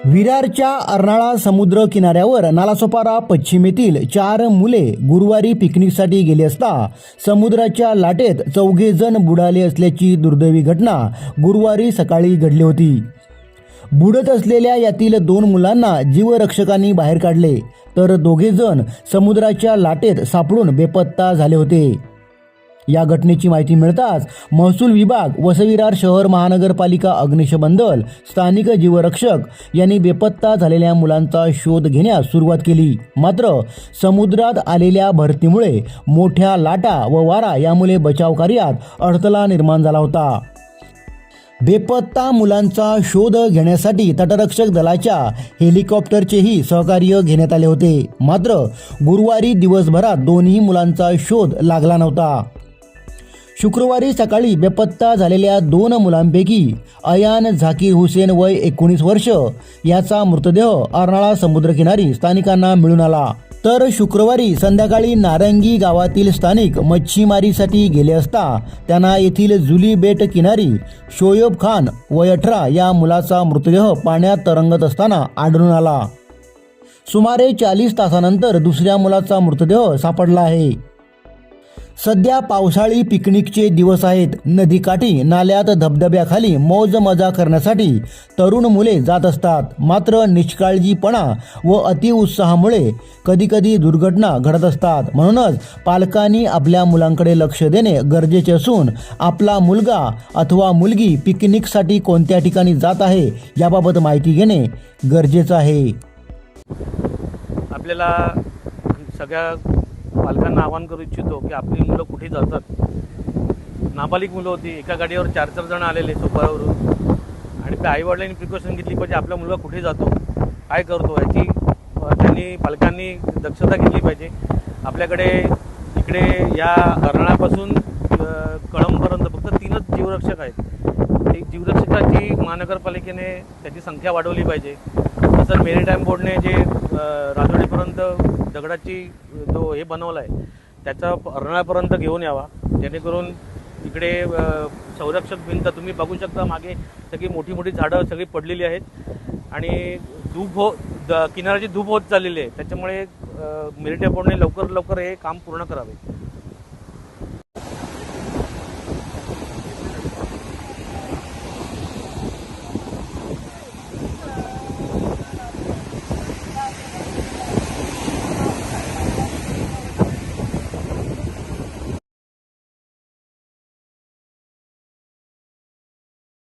विरारच्या अर्नाळा समुद्र किनाऱ्यावर नालासोपारा पश्चिमेतील 4 मुले गुरुवारी पिकनिकसाठी गेली असता समुद्राच्या लाटेत 4 जण बुडाले असल्याची दुर्दैवी घटना गुरुवारी सकाळी घडली होती। बुडत असलेल्या यातील 2 मुलांना जीवरक्षकांनी बाहेर काढले, तर 2 जण समुद्राच्या लाटेत सापडून बेपत्ता झाले होते। या घटनेची माहिती मिळताच महसूल विभाग, वसई-विरार शहर महानगरपालिका, अग्निशमन दल, स्थानिक जीवरक्षक यांनी बेपत्ता झालेल्या मुलांचा शोध घेण्यास सुरुवात केली। मात्र समुद्रात आलेल्या भरतीमुळे मोठ्या लाटा व वारा यामुळे बचाव कार्यात अडथळा निर्माण झाला होता। बेपत्ता मुलांचा शोध घेण्यासाठी तटरक्षक दलाच्या हेलिकॉप्टरचेही सहकार्य घेण्यात आले होते। मात्र गुरुवारी दिवसभरात दोन्ही मुलांचा शोध लागला नव्हता। शुक्रवारी सकाळी बेपत्ता झालेल्या 2 मुलांपैकी अयान झाकीर हुसेन वय 19 वर्ष याचा मृतदेह अर्नाळा समुद्रकिनारी स्थानिकांना मिळून आला, तर शुक्रवारी संध्याकाळी नारंगी गावातील स्थानिक मच्छीमारीसाठी गेले असता त्यांना येथील जुली बेट किनारी शोएब खान वय 18 या मुलाचा मृतदेह पाण्यात तरंगत असताना आढळून आला। सुमारे 40 तासानंतर दुसऱ्या मुलाचा मृतदेह सापडला आहे। सध्या पावसाळी पिकनिकचे दिवस आहेत। नदीकाठी, नाल्यात, धबधब्याखाली मौज मजा करण्यासाठी तरुण मुले जात असतात। मात्र निष्काळजीपणा व अतिउत्साहामुळे कधीकधी दुर्घटना घडत असतात। म्हणूनच पालकांनी आपल्या मुलांकडे लक्ष देणे गरजेचे असून आपला मुलगा अथवा मुलगी पिकनिकसाठी कोणत्या ठिकाणी जात आहे याबाबत माहिती घेणे गरजेचं आहे। आपल्याला सगळ्या पालकांना आवाहन करू इच्छितो की आपली मुलं कुठे जातात। नाबालिक मुलं होती, एका गाडीवर 4 जण आलेले सोपाऱ्यावरून, आणि त्या आईवडिलांनी प्रिकॉशन घेतली पाहिजे आपला मुलगा कुठे जातो, काय करतो याची त्यांनी पालकांनी दक्षता घेतली पाहिजे। आपल्याकडे इकडे या अर्नाळ्यापासून कळंबपर्यंत फक्त 3च जीवरक्षक आहेत। ती जीवरक्षकाची महानगरपालिकेने त्याची संख्या वाढवली पाहिजे। तसंच मेरीटाईम बोर्डने जे राजवाडीपर्यंत दगडाची जो हे बनवला आहे त्याचा अर्नाळ्यापर्यंत घेऊन यावा, जेणेकरून इकडे संरक्षक भिंत तुम्ही बघू शकता, मागे सगळी मोठी मोठी झाडं सगळी पडलेली आहेत आणि किनाऱ्याची धूप होत चाललेली आहे। त्याच्यामुळे मेरीटाईम बोर्डने लवकर हे काम पूर्ण करावे।